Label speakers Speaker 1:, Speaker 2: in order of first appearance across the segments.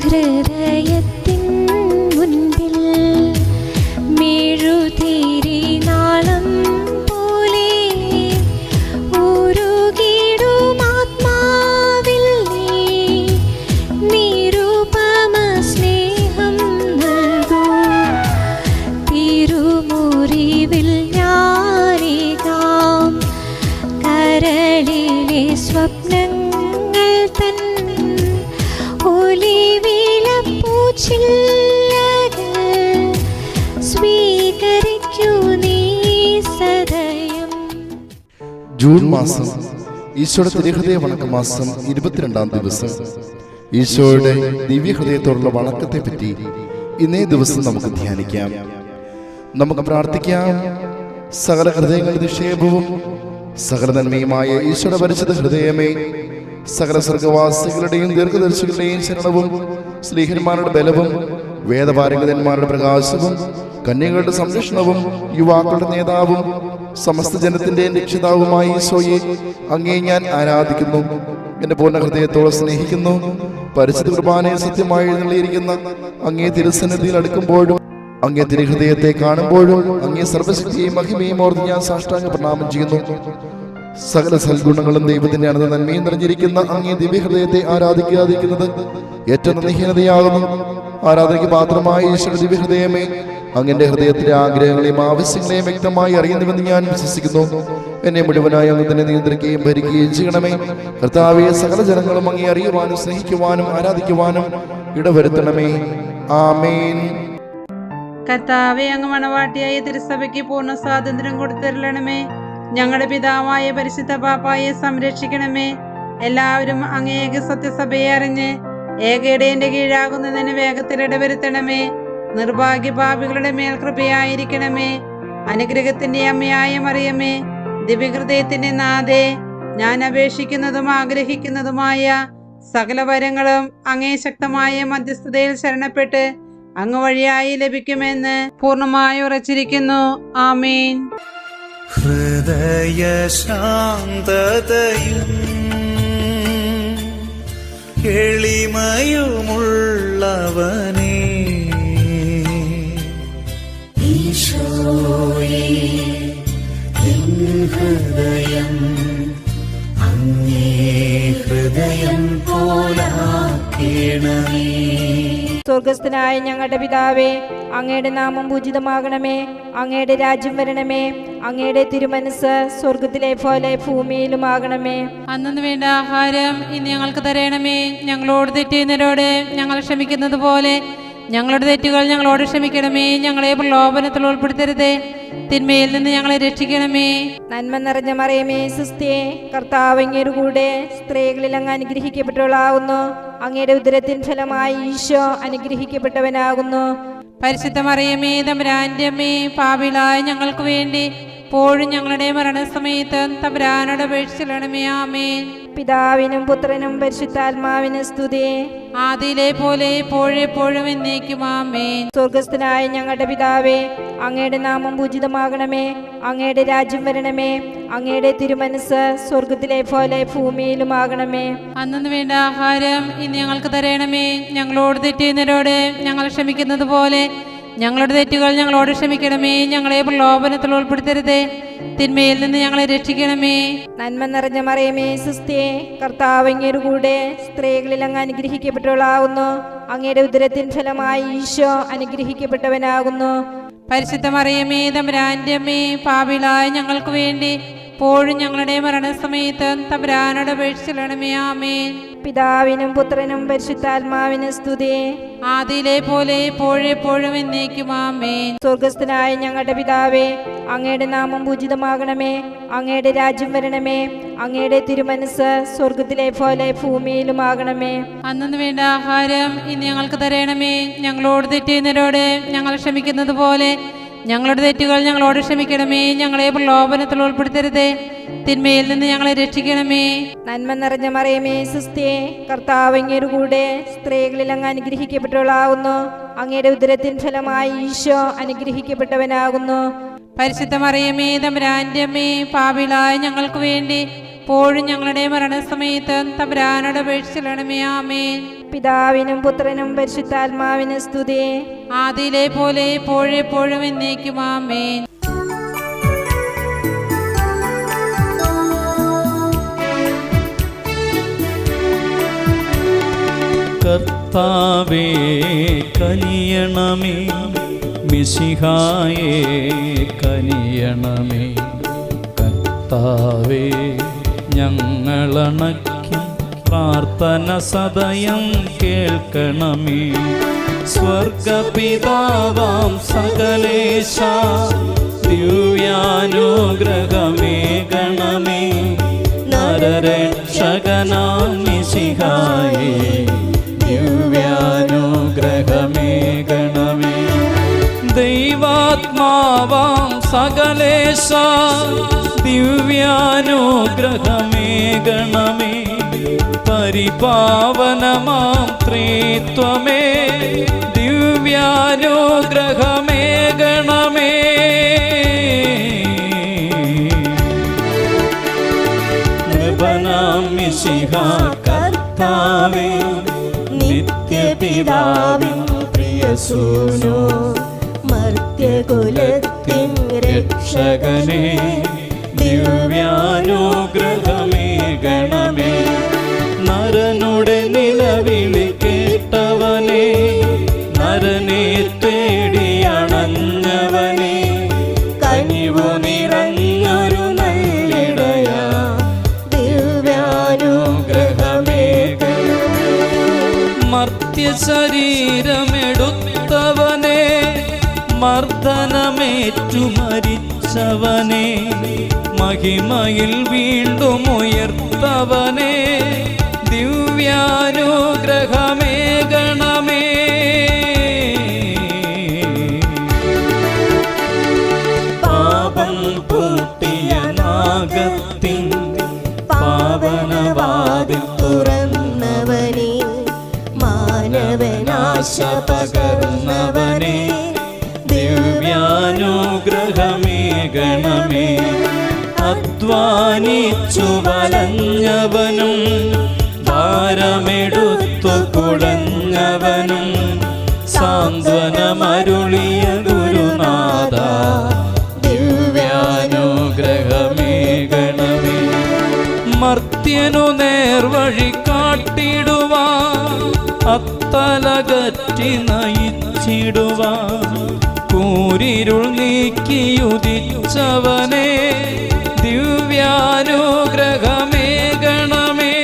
Speaker 1: ഹൃദയത്തിൻ മുൻപിൽ മെഴുതിരി നാളം പോലെ ഉരുകിടും ആത്മാവിൽ നീ നിരുപമ സ്നേഹം നൽകൂ. തിരുമുറിവിൽ ഞാനേകാം കരളിലെ സ്വപ്നങ്ങൾ തൻ സ്വീകരിക്കൂ നീ സദയം.
Speaker 2: ജൂൺ മാസം ഈശോയുടെ തിരുഹൃദയ വണക്ക മാസം 22-ാം ദിവസം. ഈശോയുടെ ദിവ്യഹൃദയത്തോടുള്ള വണക്കത്തെ പറ്റി ഇന്നേ ദിവസം നമുക്ക് ധ്യാനിക്കാം. നമുക്ക് പ്രാർത്ഥിക്കാം. സകല ഹൃദയങ്ങളുടെ നിക്ഷേപവും സകല നന്മയുമായ ഈശോയുടെ പരിശുദ്ധ ഹൃദയമേ, സകല സ്വർഗവാസികളുടെയും ദീർഘദർശികളുടെയും ശരണവും സ്ലീഹന്മാരുടെ ബലവും വേദപാരംഗതന്മാരുടെ പ്രകാശവും കന്യകളുടെ സംരക്ഷണവും യുവാക്കളുടെ നേതാവും സമസ്ത ജനത്തിന്റെ രക്ഷിതാവുമായി ഈശോയെ അങ്ങേ ഞാൻ ആരാധിക്കുന്നു. എന്റെ പൂർണ്ണ ഹൃദയത്തോടെ സ്നേഹിക്കുന്നു. പരിശുദ്ധ കുർബാനയെ സത്യമായി എഴുന്നള്ളിയിരിക്കുന്ന അങ്ങേ തിരുസന്നിധിയിൽ അടുക്കുമ്പോഴും അങ്ങേ തിരുഹൃദയത്തെ കാണുമ്പോഴും അങ്ങേ സർവശക്തിയെയും മഹിമയും ഓർത്ത് ഞാൻ സാഷ്ടാംഗ പ്രണാമം ചെയ്യുന്നു. സകല സൽഗുണങ്ങളും ദൈവത്തിന്റെ അനന്ത നന്മയും നിറഞ്ഞിരിക്കുന്ന അങ്ങേ ദിവ്യഹൃദയത്തെ ആരാധിക്കാതിരിക്കുന്നത് ഏറ്റവും നിഹീനതയാകുന്നു. ആരാധനയ്ക്ക് പാത്രമായ ഈശ്വര ദിവ്യഹൃദയമേ, അങ്ങന്റെ ഹൃദയത്തിലെ ആഗ്രഹങ്ങളെയും ആവശ്യങ്ങളെയും വ്യക്തമായി അറിയുന്നുവെന്ന് ഞാൻ വിശ്വസിക്കുന്നു. എന്നെ മുഴുവനായി അങ്ങ് തന്നെ നിയന്ത്രിക്കുകയും ഭരിക്കുകയും ചെയ്യണമേ. കർത്താവേ, സകല ജനങ്ങളും അങ്ങേ അറിയുവാനും സ്നേഹിക്കുവാനും ആരാധിക്കുവാനും ഇടവരുത്തണമേ. ആമേൻ.
Speaker 3: കർത്താവേ, അങ്ങ് മണവാട്ടിയായ തിരുസഭയ്ക്ക് പൂർണ്ണ സ്വാതന്ത്ര്യം കൊടുത്തരുളണമേ. ഞങ്ങളുടെ പിതാവായ പരിശുദ്ധ പാപ്പായെ സംരക്ഷിക്കണമേ. എല്ലാവരും അങ്ങേ ഏക സത്യസഭയെ അറിഞ്ഞ് ഏകയിടേന്റെ കീഴാകുന്നതിന് വേഗത്തിൽ ഇടവരുത്തണമേ. നിർഭാഗ്യ പാപികളുടെ മേൽ കൃപയായിരിക്കണമേ. അനുഗ്രഹത്തിന്റെ അമ്മയായ മറിയമേ, ദിവ്യഹൃദയത്തിന്റെ നാഥേ, ഞാൻ അപേക്ഷിക്കുന്നതും ആഗ്രഹിക്കുന്നതുമായ സകല വരങ്ങളും അങ്ങേ ശക്തമായ മധ്യസ്ഥതയിൽ ശരണപ്പെട്ട് അങ്ങ് വഴിയായി ലഭിക്കുമെന്ന് പൂർണ്ണമായി ഉറച്ചിരിക്കുന്നു. ആമേൻ.
Speaker 4: ഹൃദയ ശാന്തതയും എളിമയുമുള്ളവനേ, ഈശോയേ, എൻ ഹൃദയം അങ്ങേ ഹൃദയം പോലാക്കേണമേ.
Speaker 5: സ്വർഗസ്ഥനായ ഞങ്ങളുടെ പിതാവേ, അങ്ങയുടെ നാമം പൂജിതമാകണമേ. അങ്ങയുടെ രാജ്യം വരണമേ. അങ്ങയുടെ തിരുമനസ് സ്വർഗത്തിലെ പോലെ ഭൂമിയിലുമാകണമേ.
Speaker 3: അന്നു വേണ്ട ആഹാരം ഇന്ന് ഞങ്ങൾക്ക് തരണമേ. ഞങ്ങളോട് തെറ്റുന്നവരോട് ഞങ്ങൾ ക്ഷമിക്കുന്നത് പോലെ ഞങ്ങളുടെ തെറ്റുകൾ ഞങ്ങളോട് ക്ഷമിക്കണമേ. ഞങ്ങളെ പ്രലോഭനത്തിൽ ഉൾപ്പെടുത്തരുതേ, തിന്മയിൽ നിന്ന് ഞങ്ങളെ രക്ഷിക്കണമേ.
Speaker 5: നന്മ നിറഞ്ഞ മറിയമേ, സുസ്ഥിയേ, കർത്താവ് അങ്ങയുടെ കൂടെ സ്ത്രീകളിൽ അങ്ങ് അനുഗ്രഹിക്കപ്പെട്ടവളാകുന്നു. അങ്ങയുടെ ഉദരത്തിൻ ഫലമായി ഈശോ അനുഗ്രഹിക്കപ്പെട്ടവനാകുന്നു.
Speaker 3: പരിശുദ്ധ മറിയമേ, തമ്പുരാന്റെ അമ്മേ, പാപികളായ ഞങ്ങൾക്ക് വേണ്ടി ഇപ്പോഴും ഞങ്ങളുടെ മരണസമയത്ത് തമ്പുരാനോട് അപേക്ഷിക്കണമേ. ആമേൻ.
Speaker 5: പിതാവിനും പുത്രനും പരിശുദ്ധാത്മാവിനും സ്തുതി.
Speaker 3: ആദിയിലെ പോലെ എപ്പോഴും എന്നേക്കും. ആമേൻ.
Speaker 5: സ്വർഗസ്ഥനായ ഞങ്ങളുടെ പിതാവേ, അങ്ങയുടെ നാമം പൂജിതമാകണമേ. അങ്ങയുടെ രാജ്യം വരണമേ. അങ്ങയുടെ തിരുമനസ് സ്വർഗത്തിലെ പോലെ ഭൂമിയിലുമാകണമേ.
Speaker 3: അന്നു വേണ്ട ആഹാരം ഇന്ന് ഞങ്ങൾക്ക് തരണമേ. ഞങ്ങളോട് തെറ്റുന്നവരോട് ഞങ്ങൾ ക്ഷമിക്കുന്നത് പോലെ ഞങ്ങളുടെ തെറ്റുകൾ ഞങ്ങളോട് ക്ഷമിക്കണമേ. ഞങ്ങളെ പ്രലോഭനത്തിൽ ഉൾപ്പെടുത്തരുതേ, തിന്മയിൽ നിന്ന് ഞങ്ങളെ രക്ഷിക്കണമേ.
Speaker 5: നന്മ നിറഞ്ഞ മറിയമേ, സുസ്ഥിയേ, കർത്താവ് അങ്ങയുടെ കൂടെ സ്ത്രീകളിൽ അങ്ങ് അനുഗ്രഹിക്കപ്പെട്ടവളാകുന്നു. അങ്ങയുടെ ഉദരത്തിൻ ഫലമായി ഈശോ അനുഗ്രഹിക്കപ്പെട്ടവനാകുന്നു.
Speaker 3: പരിശുദ്ധ മറിയമേ, തമ്പുരാന്റെ അമ്മേ, പാപികളായ ഞങ്ങൾക്ക് വേണ്ടി ഇപ്പോഴും ഞങ്ങളുടെ മരണസമയത്ത് തമ്പുരാനോട് അപേക്ഷിക്കണമേ. ആമേൻ.
Speaker 5: പിതാവിനും പുത്രനും പരിശുദ്ധാത്മാവിനും സ്തുതി.
Speaker 3: ആദിയിലെ പോലെ എപ്പോഴും എന്നേക്കും. ആമേൻ.
Speaker 5: സ്വർഗസ്ഥനായ ഞങ്ങളുടെ പിതാവേ, അങ്ങയുടെ നാമം പൂജിതമാകണമേ. അങ്ങയുടെ രാജ്യം വരണമേ. അങ്ങയുടെ തിരുമനസ് സ്വർഗത്തിലെ പോലെ ഭൂമിയിലുമാകണമേ.
Speaker 3: അന്നു വേണ്ട ആഹാരം ഇന്ന് ഞങ്ങൾക്ക് തരണമേ. ഞങ്ങളോട് തെറ്റുന്നവരോട് ഞങ്ങൾ ക്ഷമിക്കുന്നത് പോലെ ഞങ്ങളുടെ തെറ്റുകൾ ഞങ്ങളോട് ക്ഷമിക്കണമേ. ഞങ്ങളെ പ്രലോഭനത്തിൽ ഉൾപ്പെടുത്തരുതേ, തിന്മയിൽ നിന്ന് ഞങ്ങളെ രക്ഷിക്കണമേ.
Speaker 5: നന്മ നിറഞ്ഞ മറിയമേ, സുസ്ഥിയേ, കർത്താവ് അങ്ങയുടെ കൂടെ സ്ത്രീകളിൽ അങ്ങ് അനുഗ്രഹിക്കപ്പെട്ടവളാകുന്നു. അങ്ങയുടെ ഉദരത്തിൻ ഫലമായി ഈശോ അനുഗ്രഹിക്കപ്പെട്ടവനാകുന്നു.
Speaker 3: പരിശുദ്ധ മറിയമേ, തമ്പുരാന്റെ അമ്മേ, പാപികളായ ഞങ്ങൾക്ക് വേണ്ടി ഇപ്പോഴും ഞങ്ങളുടെ മരണസമയത്ത് തമ്പുരാനോട് അപേക്ഷിക്കണമേ. ആമേൻ.
Speaker 5: പിതാവിനും പുത്രനും പരിശുദ്ധാത്മാവിനും സ്തുതി.
Speaker 3: ആദിയിലെ പോലെ എപ്പോഴും എന്നേക്കും ആമേൻ.
Speaker 6: കർത്താവേ കനിയണമേ, മിശിഹായേ കനിയണമേ. കർത്താവേ ഞങ്ങളണയ്ക്കും പ്രാർത്ഥന സദയം കേൾക്കണമേ. സ്വർഗപിതാവാം സകലേശ ദിവ്യാനുഗ്രഹമേ ഗണമേ. നരരക്ഷകനാം മിശിഹായേ ദിവ്യാനുഗ്രഹമേ ഗണമേ. ദൈവാത്മാവാം സകലേശ ദിവ്യാനുഗ്രഹമേ ഗണമേ. പരിപാവനമാം ത്രിത്വമേ ദിവ്യാനുഗ്രഹമേ ഗണമേ. നൃപനാം മിശിഹാ കർത്താവേ, നിത്യപിതാവിൻ പ്രിയസൂനോ, മർത്യകുലത്തിൻ രക്ഷകനേ ദിവ്യാനുഗ്രഹമേ ഗണമേ. നരനുടെ നിലവിളി കേട്ടവനേ, നരനെ തേടിയണഞ്ഞവനേ, കനിവു നിറഞ്ഞൊരു നല്ലിടയാ ദിവ്യാനുഗ്രഹമേ ഗണമേ. മർത്യശരീരമെടുത്തവനേ, മർദ്ദനമേറ്റു മരിച്ചവനേ, മഹിമയിൽ വീണ്ടും ഉയർത്തവനേ ദിവ്യാനുഗ്രഹമേ ഗണമേ. പാപം പൂട്ടിയ നാഗത്തിൻ പാവനവാതിൽ തുറന്നവനേ, മാനവനാശ പകർന്നവനേ ദിവ്യാനുഗ്രഹമേ ഗണമേ. അധ്വാനിച്ചു വലഞ്ഞവനും ഭാരമെടുത്തു കുടഞ്ഞവനും സാന്ത്വനമരുളിയ ഗുരുനാഥ ദിവ്യാനുഗ്രഹമേ ഗണമേ. മർത്യനു നേർവഴി കാട്ടിടുവാൻ, അത്തലകറ്റി നയിച്ചിടുവാൻ, കൂരിരുൾ നീക്കിയുദിച്ചവനേ ദിവ്യാനുഗ്രഹമേ ഗണമേ.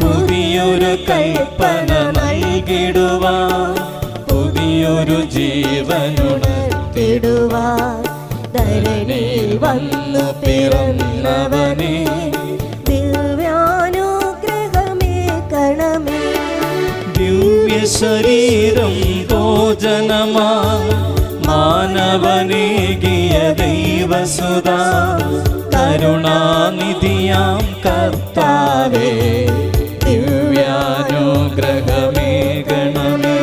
Speaker 6: പുതിയൊരു കൽപ്പന നൽകിടുവാൻ, പുതിയൊരു ജീവനുണർത്തിടുവാൻ, ധരണിയിൽ വന്നു പിറന്നവനേ ദിവ്യാനുഗ്രഹമേ ഗണമേ. ദിവ്യശരീരം ഭോജനമാ മാനവനേകിയ ദൈവസുതാ, കരുണാനിധിയാം കർത്താവേ ദിവ്യാനുഗ്രഹമേ ഗണമേ.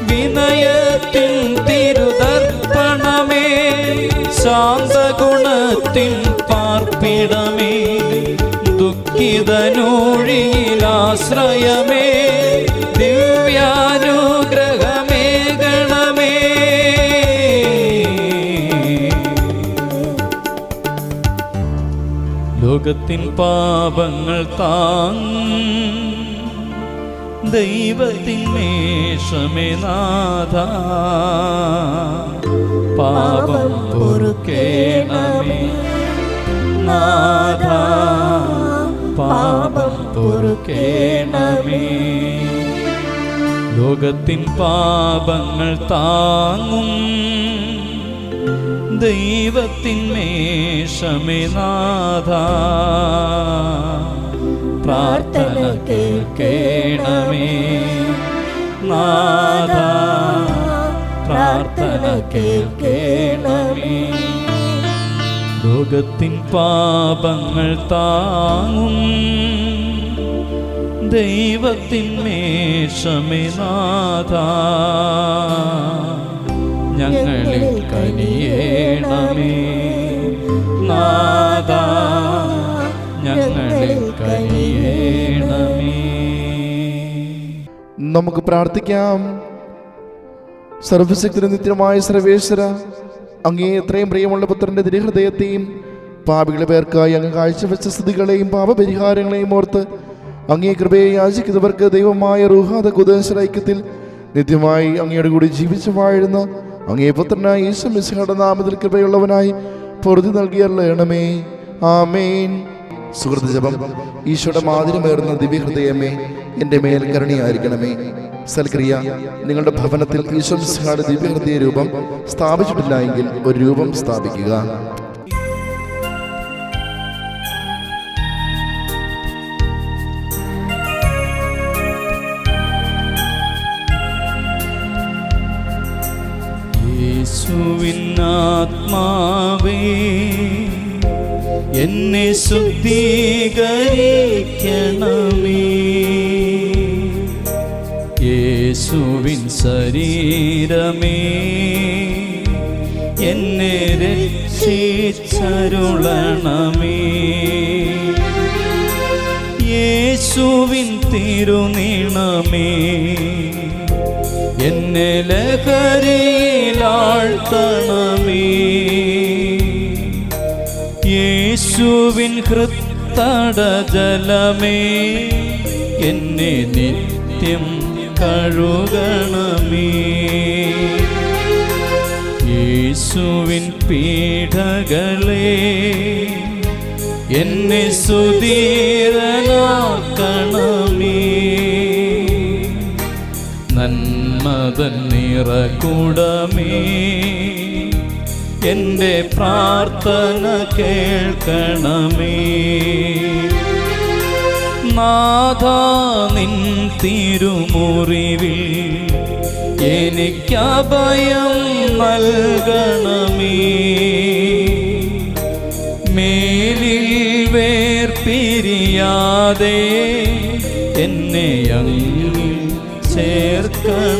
Speaker 6: വിനയത്തിൻ തിരുദർപ്പണമേ, ശാന്തഗുണത്തിൻ പാർപ്പിടമേ, ദുഃഖിതനൂഴിയിലാശ്രയമേ ദിവ്യാനുഗ്രഹമേ ഗണമേ. ലോകത്തിൻ പാപങ്ങൾ താങ്ങും ദൈവത്തിൻ മേഷമേ നാഥ, പാപം പൊറുക്കേണമേ നാഥ, പാപം പൊറുക്കേണമേ. ലോകത്തിൻ പാപങ്ങൾ താങ്ങും ദൈവത്തിൻ മേഷമേ നാഥ, പ്രാർത്ഥന കേൾക്കേണമേ നാഥ, പ്രാർത്ഥന കേൾക്കേണമേ. ലോകത്തിൻ പാപങ്ങൾ താങ്ങും ദൈവത്തിൻ മേഷമേ നാഥ, ഞങ്ങളിൽ കനിയേണമേ നാഥ, ഞങ്ങൾ ഞങ്ങളിൽ കനിയേണമേ.
Speaker 2: നമുക്ക് പ്രാർത്ഥിക്കാം. സർവശക്തന് നിത്യമായ സർവേശ്വര, അങ്ങേ എത്രയും പ്രിയമുള്ള പുത്രന്റെ തിരുഹൃദയത്തെയും പാപികളെ പേർക്കായി അങ്ങ് കാഴ്ചവെച്ച സ്തുതികളെയും പാപപരിഹാരങ്ങളെയും ഓർത്ത് അങ്ങേ കൃപയെ യാചിക്കുന്നവർക്ക് ദൈവമായ റൂഹാദ ഖുദ്ദൂസ് ഐക്യത്തിൽ നിത്യമായി അങ്ങയുടെ കൂടി ജീവിച്ചു വാഴുന്ന അങ്ങേ പുത്രനായ യേശു മിശിഹായുടെ നാമത്തിൽ കൃപയുള്ളവനായി പൊറുതി നൽകിയരുളണമേ. ആമേൻ. സുഹൃത്ത് ജപം. ഈശോയുടെ മാധുര്യമേറുന്ന ദിവ്യഹൃദയമേ, എൻ്റെ മേൽ കരുണയായിരിക്കണമേ. സൽക്രിയ. നിങ്ങളുടെ ഭവനത്തിൽ ഈശോ മിശിഹായുടെ ദിവ്യഹൃദയ രൂപം സ്ഥാപിച്ചിട്ടില്ല എങ്കിൽ ഒരു രൂപം സ്ഥാപിക്കുക.
Speaker 6: യേശുവിനാത്മാവേ, എന്നെ ശുദ്ധീകരിക്കണമേ. യേശുവിൻ ശരീരമേ, എന്നെ രക്ഷിച്ചരുളണമേ. യേശുവിൻ തിരുനിണമേ, എന്നെ ലഹരിയിലാഴ്ത്തണമേ. യേശുവിൻ ഹൃത്തടജലമേ, എന്നെ നിത്യം കഴുകണമേ. യേശുവിൻ പീഡകളെ, എന്നെ സുധീരനാക്കണമേ. നന്മതൻ നിറകുടമേ, എൻ്റെ പ്രാർത്ഥന കേൾക്കണമേ. നാഥാ, നിൻ തിരുമുറിവിൽ എനിക്കഭയം നൽകണമേ. മേലിൽ വേർപിരിയാതെ എന്നെ അങ്ങിൽ ചേർക്കണം.